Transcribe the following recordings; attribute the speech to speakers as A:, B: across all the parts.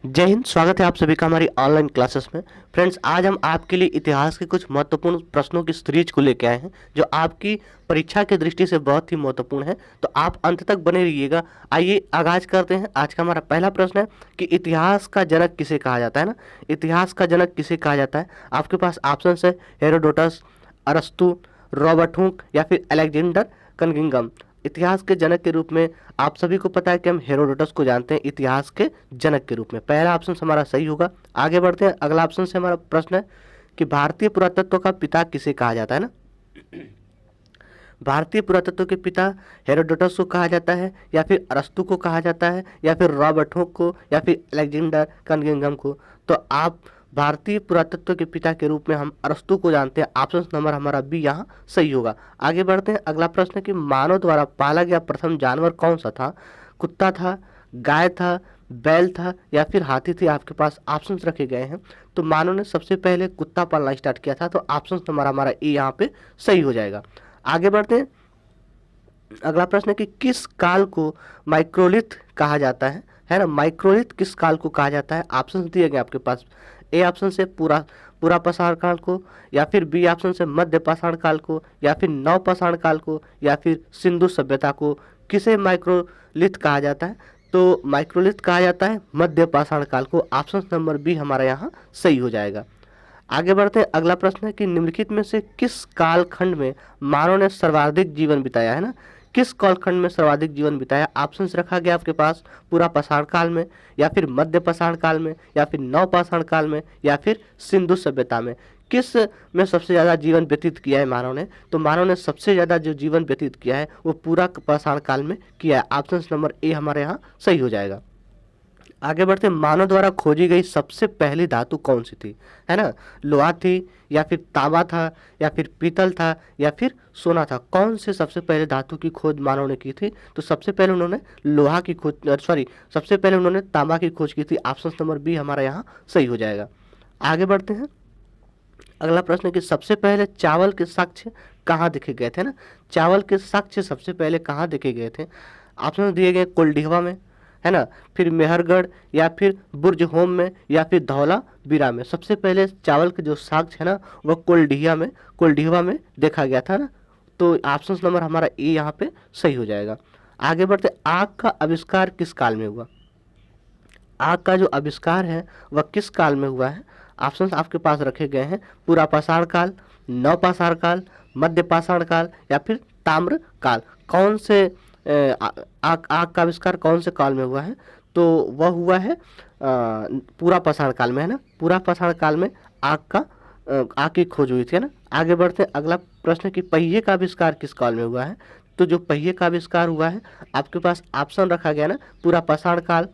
A: जय हिंद। स्वागत है आप सभी का हमारी ऑनलाइन क्लासेस में। फ्रेंड्स, आज हम आपके लिए इतिहास के कुछ महत्वपूर्ण प्रश्नों की सीरीज को लेकर आए हैं जो आपकी परीक्षा की दृष्टि से बहुत ही महत्वपूर्ण है, तो आप अंत तक बने रहिएगा। आइए आगाज करते हैं। आज का हमारा पहला प्रश्न है कि इतिहास का जनक किसे कहा जाता है ना। इतिहास का जनक किसे कहा जाता है? आपके पास ऑप्शन है हेरोडोटस, अरस्तु, रॉबर्ट हुक या फिर अलेक्जेंडर कनिंघम। इतिहास के जनक के रूप में आप सभी को पता है कि हम हेरोडोटस को जानते हैं इतिहास के जनक के रूप में। पहला ऑप्शन हमारा सही होगा। आगे बढ़ते हैं। अगला ऑप्शन से हमारा प्रश्न है कि भारतीय पुरातत्व का पिता किसे कहा जाता है ना। भारतीय पुरातत्व के पिता हेरोडोटस को कहा जाता है या फिर अरस्तु को कहा जाता है या फिर रॉबर्ट हुक को या फिर अलेक्जेंडर कनिंघम को। तो आप भारतीय पुरातत्व के पिता के रूप में हम अरस्तु को जानते हैं। ऑप्शन नंबर हमारा बी यहाँ सही होगा। आगे बढ़ते हैं। अगला प्रश्न है कि मानव द्वारा पाला गया प्रथम जानवर कौन सा था? कुत्ता था, गाय था, बैल था या फिर हाथी थी। आपके पास ऑप्शन रखे गए हैं। तो मानव ने सबसे पहले कुत्ता पालना स्टार्ट किया था, तो ऑप्शन नंबर हमारा ए यहाँ पे सही हो जाएगा। आगे बढ़ते हैं। अगला प्रश्न है कि किस काल को माइक्रोलिथ कहा जाता है ना। माइक्रोलिथ किस काल को कहा जाता है? ऑप्शन दिए गए आपके पास। ए ऑप्शन से पूरा पूरा पाषाण काल को, या फिर बी ऑप्शन से मध्य पाषाण काल को, या फिर नव पाषाण काल को, या फिर सिंधु सभ्यता को। किसे माइक्रोलिथ कहा जाता है? तो माइक्रोलिथ कहा जाता है मध्य पाषाण काल को। ऑप्शन नंबर बी हमारा यहाँ सही हो जाएगा। आगे बढ़ते हैं। अगला प्रश्न है कि निम्नलिखित में से किस कालखंड में मानव ने सर्वाधिक जीवन बिताया है ना। किस कालखंड में सर्वाधिक जीवन बिताया? ऑप्शन रखा गया आपके पास पूरा पाषाण काल में, या फिर मध्य पाषाण काल में, या फिर नव पाषाण काल में, या फिर सिंधु सभ्यता में। किस में सबसे ज़्यादा जीवन व्यतीत किया है मानव ने? तो मानव ने सबसे ज़्यादा जो जीवन व्यतीत किया है वो पूरा पाषाण काल में किया है। ऑप्शन नंबर ए हमारे यहाँ सही हो जाएगा। आगे बढ़ते हैं। मानव द्वारा खोजी गई सबसे पहली धातु कौन सी थी, है ना। लोहा थी, या फिर तांबा था, या फिर पीतल था, या फिर सोना था। कौन से सबसे पहले धातु की खोज मानव ने की थी? तो सबसे पहले उन्होंने लोहा की खोज सबसे पहले उन्होंने तांबा की खोज की थी। ऑप्शन नंबर बी हमारा यहाँ सही हो जाएगा। आगे बढ़ते हैं। अगला प्रश्न है कि सबसे पहले चावल के साक्ष्य कहाँ देखे गए थे ना। चावल के साक्ष्य सबसे पहले कहाँ देखे गए थे? ऑप्शन दिए गए कोल्डिहवा में, है ना, फिर मेहरगढ़, या फिर बुर्ज होम में, या फिर धौला बीरा में। सबसे पहले चावल के जो साक्ष्य है ना वह कोल्डिहवा में देखा गया था ना। तो ऑप्शन नंबर हमारा ए यहाँ पे सही हो जाएगा। आगे बढ़ते। आग का आविष्कार किस काल में हुआ? आग का जो आविष्कार है वह किस काल में हुआ है? ऑप्शन आपके पास रखे गए हैं पूरा पाषाण काल, नव पाषाण काल, मध्य पाषाण काल, या फिर ताम्र काल। कौन से आग का आविष्कार कौन से काल में हुआ है? तो वह हुआ है पूरा पाषाण काल में, है ना। पूरा पाषाण काल में आग की खोज हुई थी, है ना। आगे बढ़ते हैं। अगला प्रश्न कि पहिए का आविष्कार किस काल में हुआ है? तो जो पहिए का आविष्कार हुआ है आपके पास ऑप्शन रखा गया ना पूरा पाषाण काल,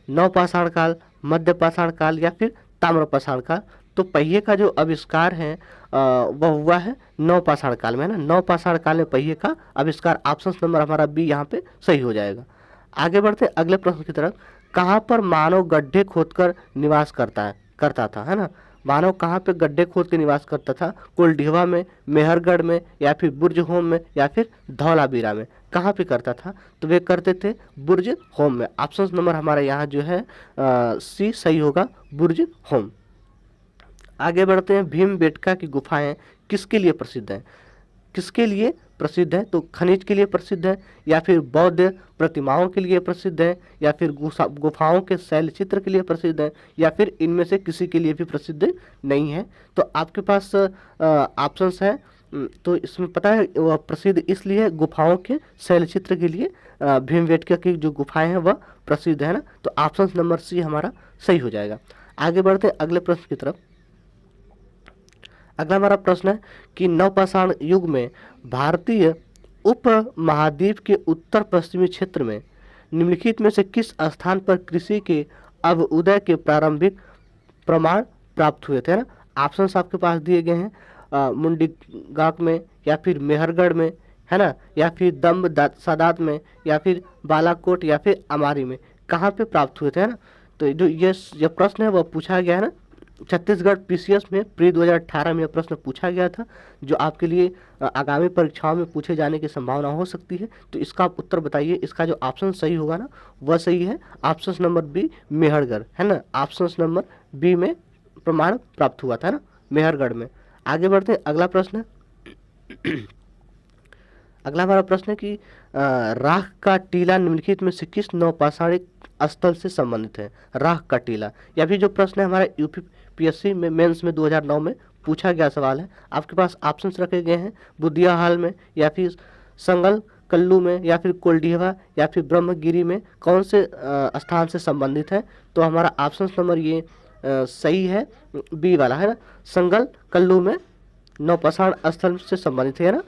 A: नव पाषाण काल, मध्य पाषाण काल, या फिर ताम्र पाषाण काल। तो पहिए का जो आविष्कार है वह हुआ है नव पाषाण काल में, है ना। नव पाषाण काल में पहिए का आविष्कार। ऑप्शन नंबर हमारा बी यहाँ पे सही हो जाएगा। आगे बढ़ते अगले प्रश्न की तरफ। कहाँ पर मानव गड्ढे खोदकर निवास करता था, है ना। मानव कहाँ पे गड्ढे खोद के निवास करता था? कोल्डिहवा में, मेहरगढ़ में, या फिर बुर्ज होम में, या फिर धौलावीरा में। कहाँ पे करता था? तो वे करते थे बुर्ज होम में। ऑप्शन नंबर हमारा यहाँ जो है सी सही होगा, बुर्ज होम। आगे बढ़ते हैं। भीमबेटका की गुफाएं किसके लिए प्रसिद्ध हैं? किसके लिए प्रसिद्ध है? तो खनिज के लिए प्रसिद्ध है, या फिर बौद्ध प्रतिमाओं के लिए प्रसिद्ध है, या फिर गुफाओं के शैल चित्र के लिए प्रसिद्ध है, या फिर इनमें से किसी के लिए भी प्रसिद्ध नहीं है। तो आपके पास ऑप्शंस है। तो इसमें पता है वह प्रसिद्ध इसलिए गुफाओं के शैल चित्र के लिए भीमबेटका की जो गुफाएं हैं वह प्रसिद्ध है ना। तो ऑप्शन नंबर सी हमारा सही हो जाएगा। आगे बढ़ते हैं अगले प्रश्न की तरफ। अगला हमारा प्रश्न है कि नवपाषाण युग में भारतीय उप महाद्वीप के उत्तर पश्चिमी क्षेत्र में निम्नलिखित में से किस स्थान पर कृषि के अभ्युदय के प्रारंभिक प्रमाण प्राप्त हुए थे ना। ऑप्शन आपके पास दिए गए हैं मुंडीगाक में, या फिर मेहरगढ़ में, है ना, या फिर दम्ब सादात में, या फिर बालाकोट, या फिर अमारी में। कहाँ पे प्राप्त हुए थे, है ना। तो जो ये प्रश्न है वह पूछा गया है ना छत्तीसगढ़ पीसीएस में प्री 2018 में यह प्रश्न पूछा गया था, जो आपके लिए आगामी परीक्षाओं में पूछे जाने की संभावना हो सकती है। तो इसका आप उत्तर बताइए। इसका जो ऑप्शन सही होगा ना, वह सही है ऑप्शन नंबर बी, मेहरगढ़, है ना। ऑप्शन नंबर बी में प्रमाण प्राप्त हुआ था ना, मेहरगढ़ में। आगे बढ़ते हैं, अगला प्रश्न है अगला हमारा प्रश्न है कि राख का टीला निम्नलिखित में से किस नौपाषाणिक स्थल से संबंधित है। राख का टीला, यह भी जो प्रश्न है हमारा यूपीपीएससी में मेंस में 2009 में पूछा गया सवाल है। आपके पास ऑप्शंस रखे गए हैं, बुदियाहाल में, या फिर संगल कल्लू में, या फिर कोल्डिहवा, या फिर ब्रह्मगिरी में कौन से स्थान से संबंधित है। तो हमारा ऑप्शन नंबर ये सही है, बी वाला, है ना। संगल कल्लू में नौपाषाण स्थल से संबंधित है ना।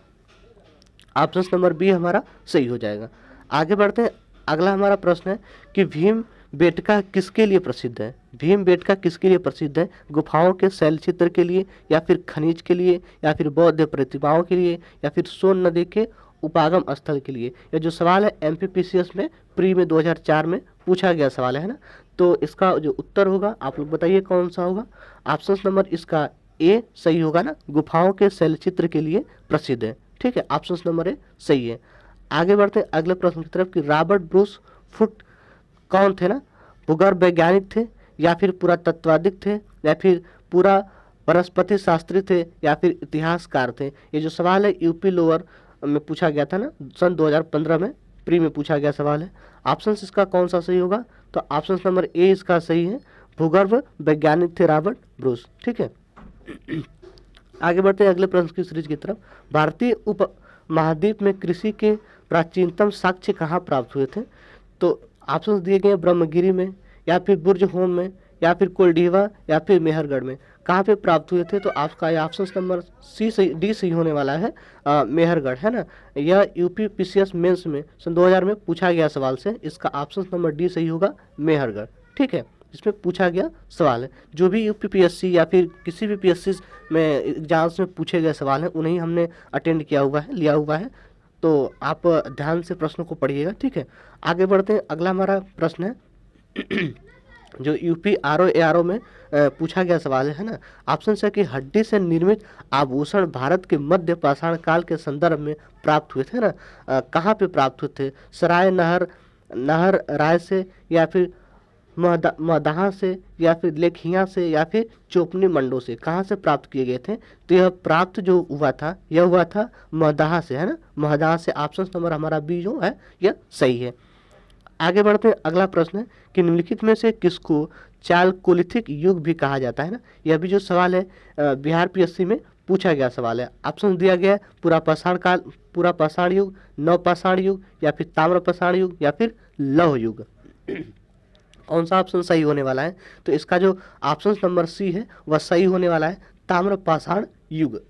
A: ऑप्शन नंबर बी हमारा सही हो जाएगा। आगे बढ़ते हैं, अगला हमारा प्रश्न है कि भीम बेटका किसके लिए प्रसिद्ध है। भीम बेटका किसके लिए प्रसिद्ध है। गुफाओं के शैल चित्र के लिए, या फिर खनिज के लिए, या फिर बौद्ध प्रतिमाओं के लिए, या फिर सोन नदी के उपागम स्थल के लिए। यह जो सवाल है एमपीपीसीएस में प्री में 2004 में पूछा गया सवाल है ना। तो इसका जो उत्तर होगा आप लोग बताइए कौन सा होगा। ऑप्शन नंबर इसका ए सही होगा ना, गुफाओं के शैल चित्र के लिए प्रसिद्ध है। ठीक है, ऑप्शन नंबर ए सही है। आगे बढ़ते हैं अगले प्रश्न की तरफ कि रॉबर्ट ब्रूस फुट कौन थे ना। भूगर्भ वैज्ञानिक थे, या फिर पुरातत्वविद थे, या फिर पूरा वनस्पति शास्त्री थे, या फिर इतिहासकार थे। ये जो सवाल है यूपी लोअर में पूछा गया था ना, सन 2015 में प्री में पूछा गया सवाल है। ऑप्शन इसका कौन सा सही होगा। तो ऑप्शन नंबर ए इसका सही है, भूगर्भ वैज्ञानिक थे रॉबर्ट ब्रूस। ठीक है, आगे बढ़ते हैं अगले प्रश्न की सीरीज की तरफ। भारतीय उप महाद्वीप में कृषि के प्राचीनतम साक्ष्य कहाँ प्राप्त हुए थे। तो ऑप्शन दिए गए ब्रह्मगिरी में, या फिर बुर्ज होम में, या फिर कोल्डिहवा, या फिर मेहरगढ़ में। कहाँ पे प्राप्त हुए थे। तो आपका ये ऑप्शन नंबर सी सही, डी सही होने वाला है, मेहरगढ़, है ना। यह यूपीपीसीएस मेंस में सन 2000 में पूछा गया सवाल से। इसका ऑप्शन नंबर डी सही होगा, मेहरगढ़। ठीक है, इसमें पूछा गया सवाल है। जो भी यूपीपीएससी या फिर किसी भी पीएससी में एग्जाम्स में पूछे गए सवाल हैं उन्हें हमने अटेंड किया हुआ है, लिया हुआ है। तो आप ध्यान से प्रश्नों को पढ़िएगा। ठीक है, आगे बढ़ते हैं, अगला हमारा प्रश्न है जो यूपी आरओ में पूछा गया सवाल है ना। ऑप्शन है कि हड्डी से निर्मित आभूषण भारत के मध्य पाषाण काल के संदर्भ में प्राप्त हुए थे ना। कहाँ पे प्राप्त हुए थे। सराय नहर राय से, या फिर मदाहा से, या फिर लेखिया से, या फिर चोपनी मंडो से। कहाँ से प्राप्त किए गए थे। तो यह प्राप्त जो हुआ था यह हुआ था मदाहा से, है ना। मदाहा से। ऑप्शन नंबर हमारा बी जो है यह सही है। आगे बढ़ते हैं, अगला प्रश्न है कि निम्नलिखित में से किसको चालकोलिथिक युग भी कहा जाता है ना। यह भी जो सवाल है बिहार पीएससी में पूछा गया सवाल है। ऑप्शन दिया गया है पूरा पाषाण युग, नवपाषाण युग, या फिर ताम्रपाषाण युग, या फिर लौह युग। कौन सा ऑप्शन सही होने वाला है। तो इसका जो ऑप्शन नंबर सी है वह सही होने वाला है, ताम्रपाषाण युग।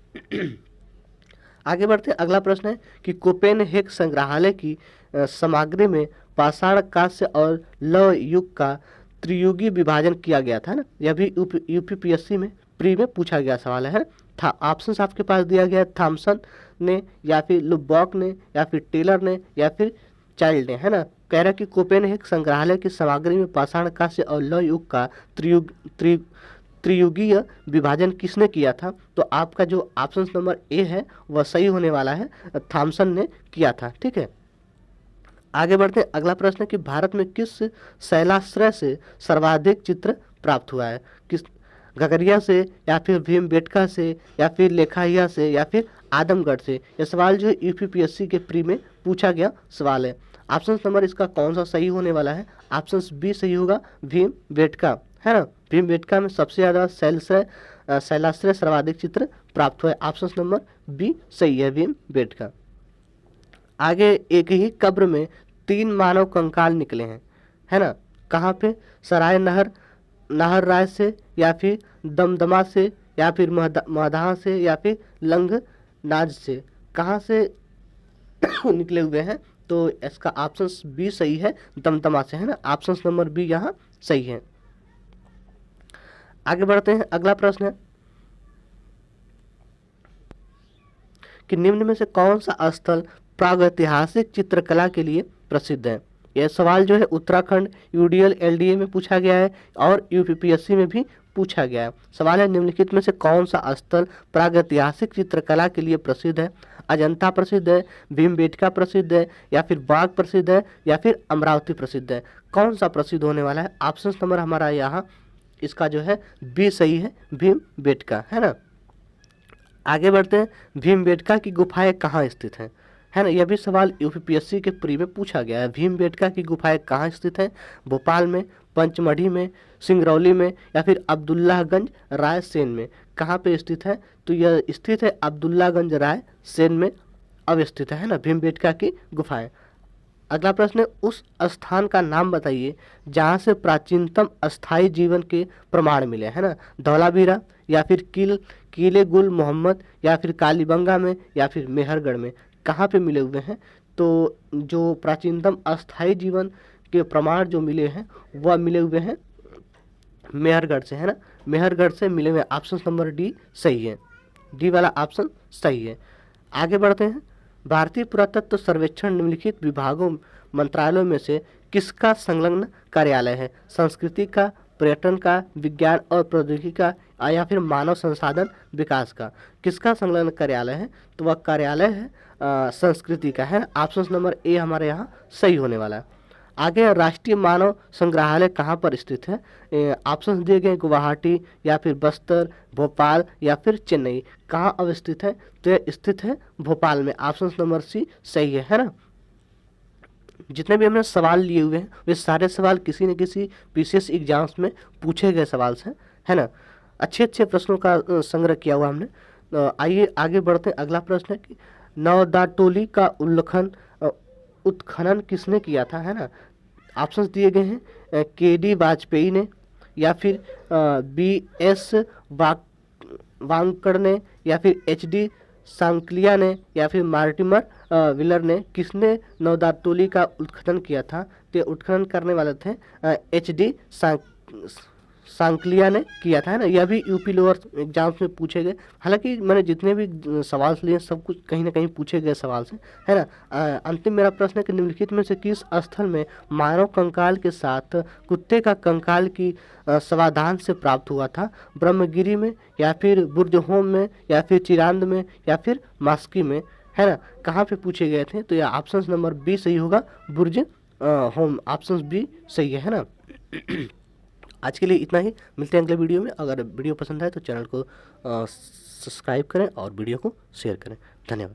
A: आगे बढ़ते हैं, अगला प्रश्न है कि कोपेनहेग संग्रहालय की सामग्री में पाषाण, कांस्य और लौह युग का त्रियुगी विभाजन किया गया था ना। यह भी यूपीपीएससी में प्री में पूछा गया सवाल है। था ऑप्शन आपके पास दिया गया है, थॉमसन ने, या फिर लुबॉक ने, या फिर टेलर ने, या फिर चाइल्ड ने, है ना। कह रहा है कि कोपेनहेग संग्रहालय की सामग्री में पाषाण, कांस्य और लौह युग का त्रियुगीय विभाजन किसने किया था। तो आपका जो ऑप्शन नंबर ए है वह सही होने वाला है, थॉमसन ने किया था। ठीक है, आगे बढ़ते हैं, अगला प्रश्न है कि भारत में किस शैलाश्रय से सर्वाधिक चित्र प्राप्त हुआ है। किस घगरिया से, या फिर भीमबेटका से, या फिर लेखाहिया से, या फिर आदमगढ़ से। यह सवाल जो है यूपीपीएससी के प्री में पूछा गया सवाल है। ऑप्शन नंबर इसका कौन सा सही होने वाला है। ऑप्शन बी सही होगा, भीमबेटका, है ना। भीमबेटका में सबसे ज़्यादा शैलाश्रय सर्वाधिक चित्र प्राप्त हुआ है। ऑप्शन नंबर बी सही है, भीमबेटका। आगे एक ही कब्र में 3 मानव कंकाल निकले हैं, है ना। कहाँ पे। सराय नहर राय से, या फिर दमदमा से, या फिर मदाहा से, या फिर लंगनाज से। कहाँ से निकले हुए हैं। तो इसका ऑप्शन बी सही है, दमदमा से, है ना। ऑप्शन नंबर बी यहाँ सही है। आगे बढ़ते हैं, अगला प्रश्न है कि निम्न में से कौन सा स्थल प्रागैतिहासिक चित्रकला के लिए प्रसिद्ध है। यह सवाल जो है उत्तराखंड यूडीएल एलडीए में पूछा गया है और यूपीपीएससी में भी पूछा गया है। सवाल है निम्नलिखित में से कौन सा स्थल प्रागैतिहासिक चित्रकला के लिए प्रसिद्ध है? अजंता प्रसिद्ध है, भीमबेटका प्रसिद्ध है, या फिर बाग प्रसिद्ध है, या फिर अमरावती प्रसिद्ध है? कौन सा प्रसिद्ध होने वाला है? ऑप्शन नंबर हमारा यहाँ इसका जो है बी सही है, भीमबेटका, है ना। आगे बढ़ते हैं, भीमबेटका की गुफाएं कहाँ स्थित हैं? है ना, यह भी सवाल यूपीपीएससी के प्री में पूछा गया है। भीमबेटका की गुफाएं कहाँ स्थित है? भोपाल में, पंचमढ़ी में, सिंगरौली में, या फिर अब्दुल्लाहगंज रायसेन में? कहाँ पे स्थित है? तो यह स्थित है अब्दुल्लाहगंज रायसेन में अवस्थित है ना भीमबेटका की गुफाएं। अगला प्रश्न है, उस स्थान का नाम बताइए जहाँ से प्राचीनतम अस्थायी जीवन के प्रमाण मिले, है ना। धौलावीरा, या फिर किले गुल मोहम्मद, या फिर कालीबंगा में, या फिर मेहरगढ़ में? कहाँ पे मिले हुए हैं? तो जो प्राचीनतम अस्थायी जीवन के प्रमाण जो मिले हैं वह मिले हुए हैं मेहरगढ़ से, है ना। मेहरगढ़ से मिले हुए। ऑप्शन नंबर डी सही है, डी वाला ऑप्शन सही है। आगे बढ़ते हैं, भारतीय पुरातत्व सर्वेक्षण निम्नलिखित विभागों मंत्रालयों में से किसका संलग्न कार्यालय है? संस्कृति का, पर्यटन का, विज्ञान और प्रौद्योगिकी का, या फिर मानव संसाधन विकास का? किसका संलग्न कार्यालय है? तो वह कार्यालय है संस्कृति का, है। ऑप्शन नंबर ए हमारे यहाँ सही होने वाला है। आगे, राष्ट्रीय मानव संग्रहालय कहाँ पर स्थित है? ऑप्शन दिए गए गुवाहाटी, या फिर बस्तर, भोपाल, या फिर चेन्नई? कहाँ अवस्थित है? तो यह स्थित है भोपाल में। ऑप्शन नंबर सी सही है ना। जितने भी हमने सवाल लिए हुए हैं वे सारे सवाल किसी न किसी पीसीएस एग्जाम्स में पूछे गए सवाल से, है ना। अच्छे अच्छे प्रश्नों का संग्रह किया हुआ हमने। आइए आगे बढ़ते हैं। अगला प्रश्न है कि नवदाटोली का उत्खनन किसने किया था, है ना। ऑप्शंस दिए गए हैं केडी वाजपेयी ने, या फिर बीएस वांकड़ ने, या फिर एचडी सांकलिया ने, या फिर मार्टिमर विलर ने? किसने नवदाटोली का उत्खनन किया था? तो उत्खनन करने वाले थे एचडी सांकलिया ने किया था, है ना। यह भी यूपी लोअर एग्जाम्स में पूछे गए। हालांकि मैंने जितने भी सवाल लिए सब कुछ कहीं ना कहीं पूछे गए सवाल से, है ना। अंतिम मेरा प्रश्न है कि निम्नलिखित में से किस स्थल में मानव कंकाल के साथ कुत्ते का कंकाल की समाधान से प्राप्त हुआ था? ब्रह्मगिरी में, या फिर बुर्जहोम में, या फिर चिरांद में, या फिर मास्की में? है ना। कहाँ पे पूछे गए थे? तो यह ऑप्शन नंबर बी सही होगा, बुर्ज होम। ऑप्शन बी सही है ना। आज के लिए इतना ही, मिलते हैं अगले वीडियो में। अगर वीडियो पसंद आए तो चैनल को सब्सक्राइब करें और वीडियो को शेयर करें। धन्यवाद।